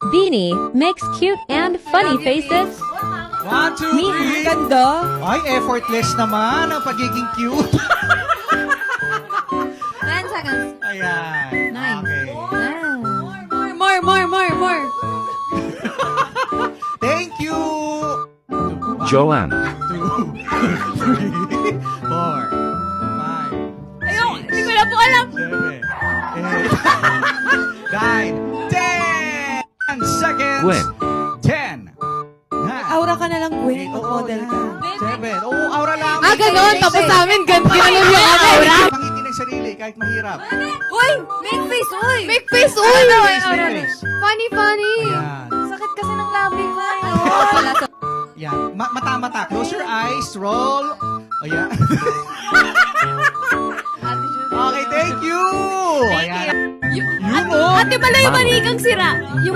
Beanie makes cute and funny faces. 1, 2, Me, 3. ganda. Ay, effortless naman ang pagiging cute. 10 seconds. Ayan. 9. Okay. More. Thank you. Joanne, 2, 3, 4, 5, Ayun, hindi ko na po alam. 7, 8, 9, 10 seconds. Gwen, 10, 9, Aura ka na lang, Gwen. Mag-model ka. 7. Oo, aura lang. Ah, ganon. Tapos sa amin, ginanon yung aura. Pangiti ng sarili kahit mahirap. Uy! Make face, uy! Make face, uy! Face, make face. Funny. Ayan. Sakit kasi ng labi ko. Yan. Mata-mata. Close your eyes. Roll. Ayan. Okay, thank you. Ayan. Ate pala yung manikang sira. Yung